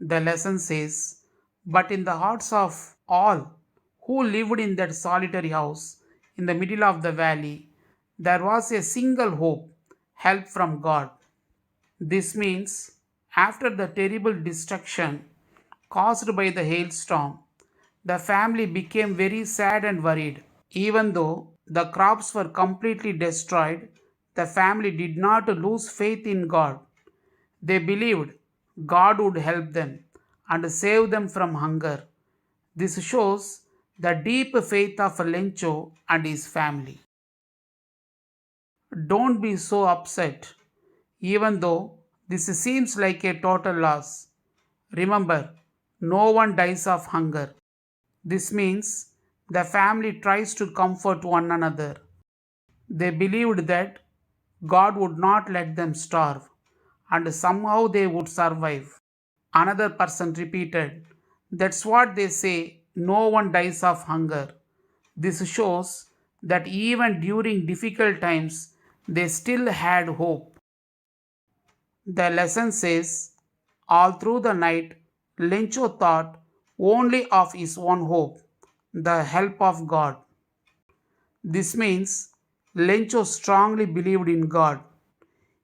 The lesson says, but in the hearts of all who lived in that solitary house in the middle of the valley, there was a single hope, help from God. This means, after the terrible destruction caused by the hailstorm, the family became very sad and worried. Even though the crops were completely destroyed, the family did not lose faith in God. They believed God would help them and save them from hunger. This shows the deep faith of Lencho and his family. Don't be so upset, even though this seems like a total loss. Remember, no one dies of hunger. This means the family tries to comfort one another. They believed that God would not let them starve and somehow they would survive. Another person repeated, that's what they say, no one dies of hunger. This shows that even during difficult times, they still had hope. The lesson says, all through the night, Lencho thought only of his own hope, the help of God. This means Lencho strongly believed in God.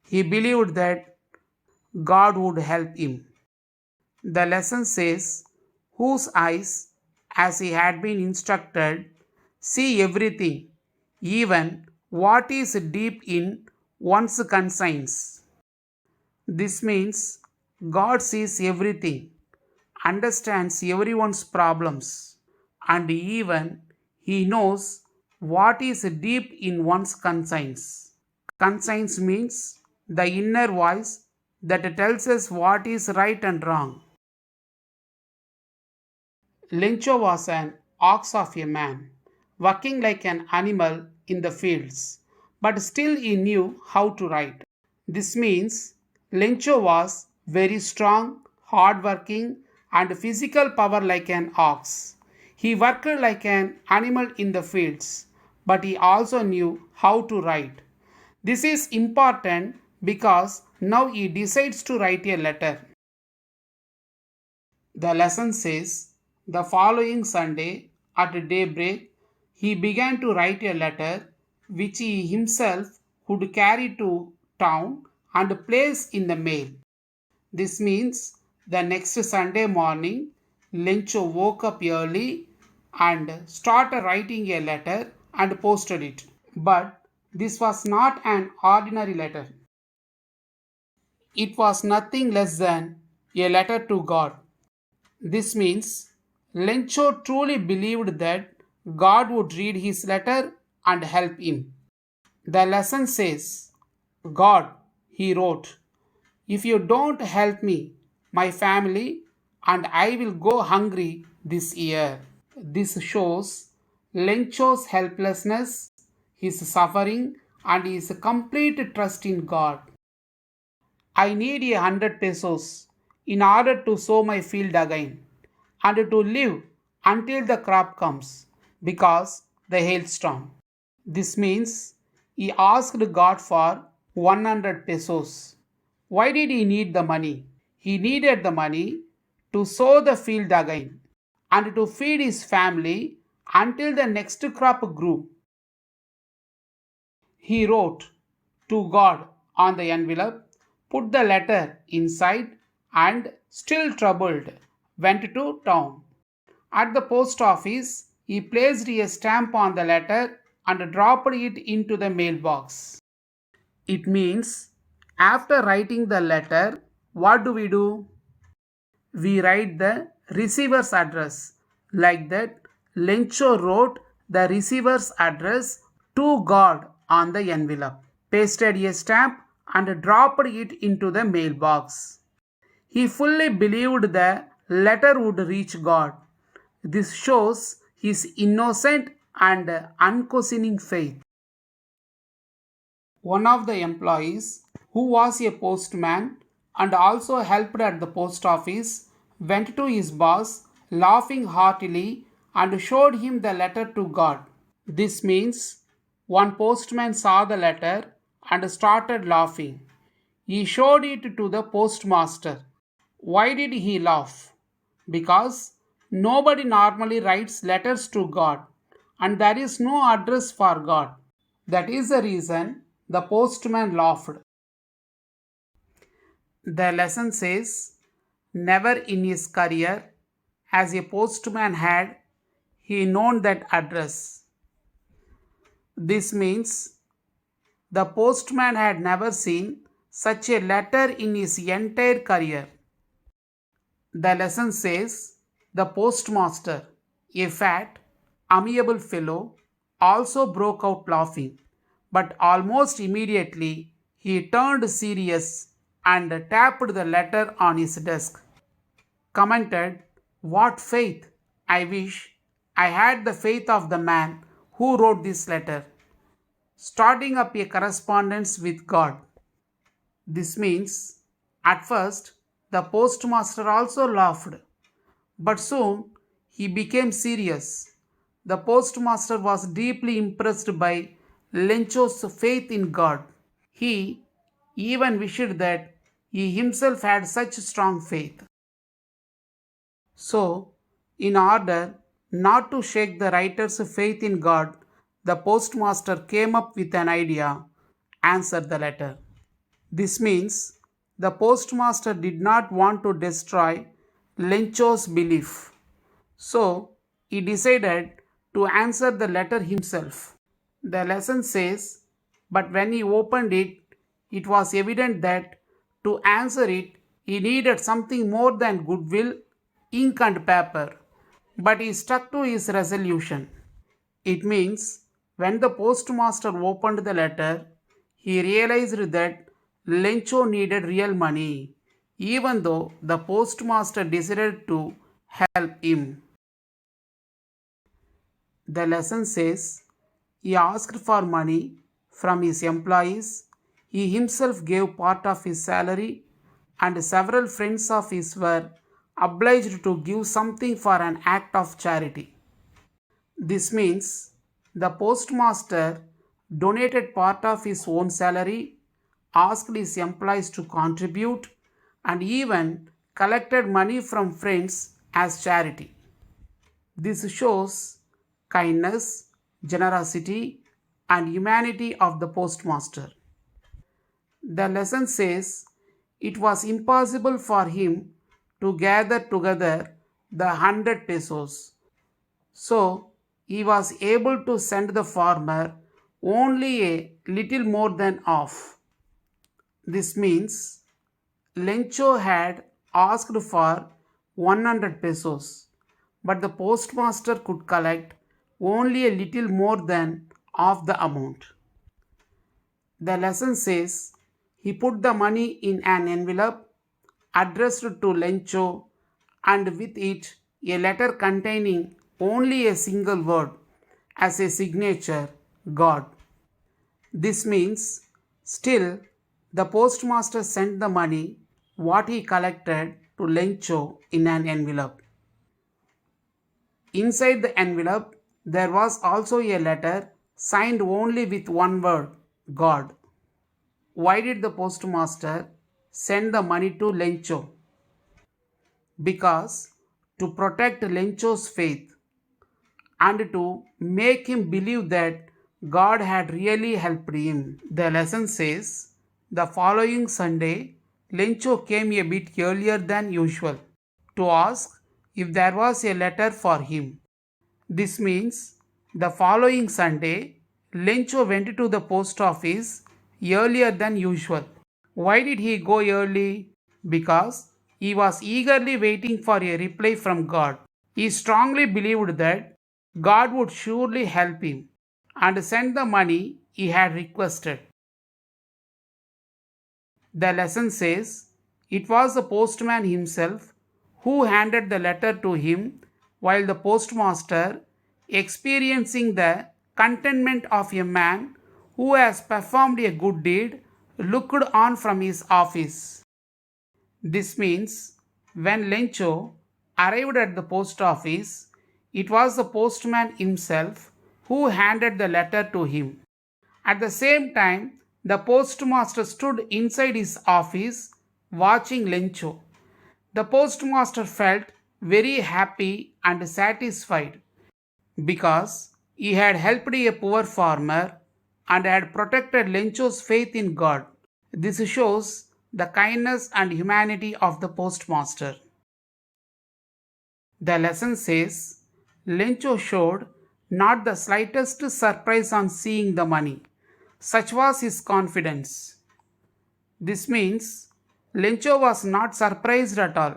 He believed that God would help him. The lesson says, whose eyes, as he had been instructed, see everything, even what is deep in one's conscience. This means God sees everything, understands everyone's problems, and even He knows what is deep in one's conscience. Conscience means the inner voice that tells us what is right and wrong. Lencho was an ox of a man, working like an animal in the fields, but still he knew how to write. This means Lencho was very strong, hard-working, and physical power like an ox. He worked like an animal in the fields, but he also knew how to write. This is important because now he decides to write a letter. The lesson says, the following Sunday at daybreak, he began to write a letter which he himself would carry to town and place in the mail. This means the next Sunday morning, Lencho woke up early and started writing a letter and posted it. But this was not an ordinary letter. It was nothing less than a letter to God. This means Lencho truly believed that God would read his letter and help him. The lesson says, God, he wrote, if you don't help me, my family, and I will go hungry this year. This shows Lencho's helplessness, his suffering, and his complete trust in God. I need 100 pesos in order to sow my field again and to live until the crop comes because the hailstorm. This means he asked God for 100 pesos. Why did he need the money? He needed the money to sow the field again and to feed his family until the next crop grew. He wrote to God on the envelope, put the letter inside, and still troubled, went to town. At the post office, he placed a stamp on the letter and dropped it into the mailbox. It means after writing the letter, what do? We write the receiver's address. Like that, Lencho wrote the receiver's address to God on the envelope, pasted a stamp, and dropped it into the mailbox. He fully believed the letter would reach God. This shows his innocent and unquestioning faith. One of the employees, who was a postman and also helped at the post office, went to his boss laughing heartily and showed him the letter to God. This means one postman saw the letter and started laughing. He showed it to the postmaster. Why did he laugh? Because nobody normally writes letters to God and there is no address for God. That is the reason the postman laughed. The lesson says, never in his career as a postman had he known that address. This means the postman had never seen such a letter in his entire career. The lesson says the postmaster, a fat, amiable fellow, also broke out laughing, but almost immediately he turned serious and tapped the letter on his desk. Commented, "What faith! I wish I had the faith of the man who wrote this letter, starting up a correspondence with God." This means, at first, the postmaster also laughed, but soon he became serious. The postmaster was deeply impressed by Lencho's faith in God. He even wished that he himself had such strong faith. So, in order not to shake the writer's faith in God, the postmaster came up with an idea: answer the letter. This means the postmaster did not want to destroy Lencho's belief. So he decided to answer the letter himself. The lesson says, but when he opened it, it was evident that to answer it, he needed something more than goodwill, ink, and paper. But he stuck to his resolution. It means when the postmaster opened the letter, he realized that Lencho needed real money, even though the postmaster decided to help him. The lesson says he asked for money from his employees, he himself gave part of his salary, and several friends of his were obliged to give something for an act of charity. This means the postmaster donated part of his own salary, asked his employees to contribute, and even collected money from friends as charity. This shows kindness, generosity, and humanity of the postmaster. The lesson says it was impossible for him to gather together the 100 pesos. So he was able to send the farmer only a little more than half. This means Lencho had asked for 100 pesos, but the postmaster could collect only a little more than half the amount. The lesson says he put the money in an envelope addressed to Lencho and with it a letter containing only a single word as a signature: God. This means still the postmaster sent the money what he collected to Lencho in an envelope. Inside the envelope there was also a letter signed only with one word: God. Why did the postmaster send the money to Lencho? Because to protect Lencho's faith and to make him believe that God had really helped him. The lesson says the following Sunday, Lencho came a bit earlier than usual to ask if there was a letter for him. This means the following Sunday, Lencho went to the post office earlier than usual. Why did he go early? Because he was eagerly waiting for a reply from God. He strongly believed that God would surely help him and send the money he had requested. The lesson says it was the postman himself who handed the letter to him, while the postmaster, experiencing the contentment of a man who has performed a good deed, looked on from his office. This means when Lencho arrived at the post office, it was the postman himself who handed the letter to him. At the same time, the postmaster stood inside his office watching Lencho. The postmaster felt very happy and satisfied because he had helped a poor farmer and had protected Lencho's faith in God. This shows the kindness and humanity of the postmaster. The lesson says Lencho showed not the slightest surprise on seeing the money. Such was his confidence. This means Lencho was not surprised at all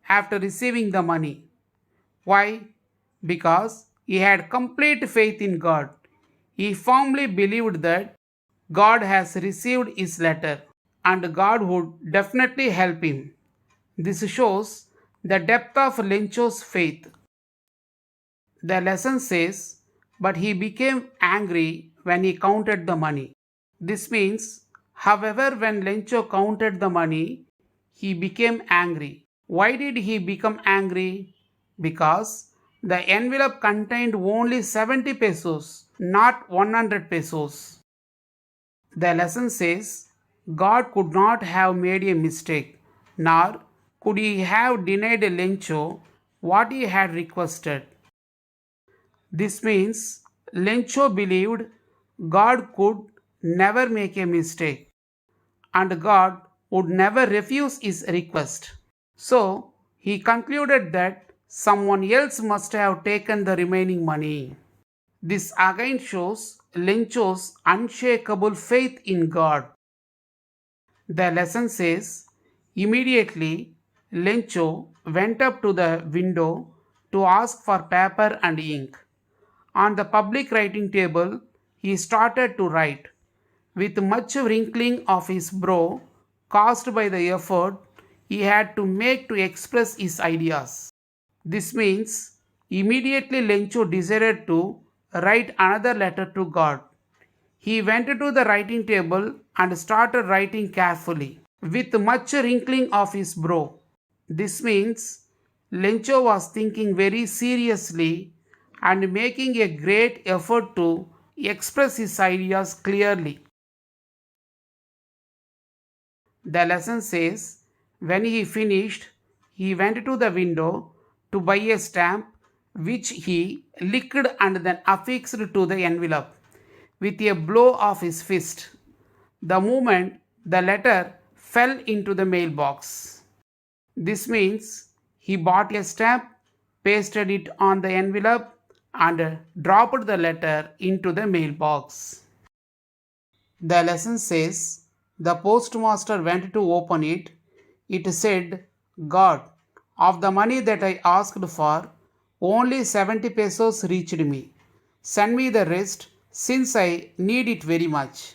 after receiving the money. Why? Because he had complete faith in God. He firmly believed that God has received his letter and God would definitely help him. This shows the depth of Lencho's faith. The lesson says, but he became angry when he counted the money. This means, however, when Lencho counted the money, he became angry. Why did he become angry? Because the envelope contained only 70 pesos, not 100 pesos. The lesson says, God could not have made a mistake, nor could he have denied Lencho what he had requested. This means Lencho believed God could never make a mistake and God would never refuse his request. So he concluded that someone else must have taken the remaining money. This again shows Lencho's unshakable faith in God. The lesson says, immediately Lencho went up to the window to ask for paper and ink. On the public writing table, he started to write. With much wrinkling of his brow caused by the effort he had to make to express his ideas. This means immediately Lencho decided to write another letter to God. He went to the writing table and started writing carefully, with much wrinkling of his brow. This means Lencho was thinking very seriously and making a great effort to express his ideas clearly. The lesson says, when he finished, he went to the window to buy a stamp which he licked and then affixed to the envelope with a blow of his fist. The moment the letter fell into the mailbox. This means he bought a stamp, pasted it on the envelope, and dropped the letter into the mailbox. The lesson says the postmaster went to open it. It said, God, of the money that I asked for, only 70 pesos reached me. Send me the rest since I need it very much.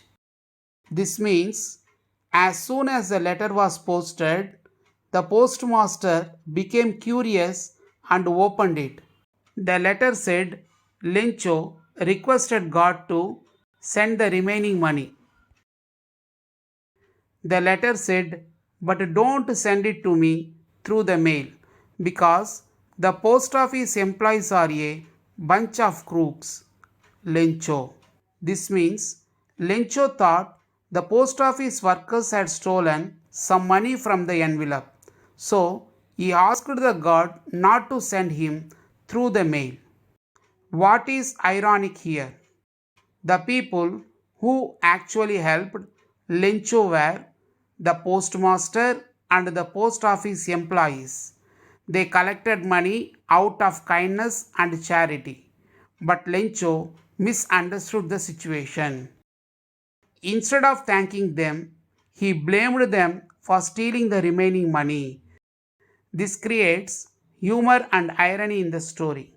This means as soon as the letter was posted, the postmaster became curious and opened it. The letter said Lencho requested God to send the remaining money. The letter said, but don't send it to me through the mail because the post office employees are a bunch of crooks. Lencho. This means Lencho thought the post office workers had stolen some money from the envelope. So he asked the God not to send him through the mail. What is ironic here? The people who actually helped Lencho were the postmaster and the post office employees. They collected money out of kindness and charity. But Lencho misunderstood the situation. Instead of thanking them, he blamed them for stealing the remaining money. This creates humor and irony in the story.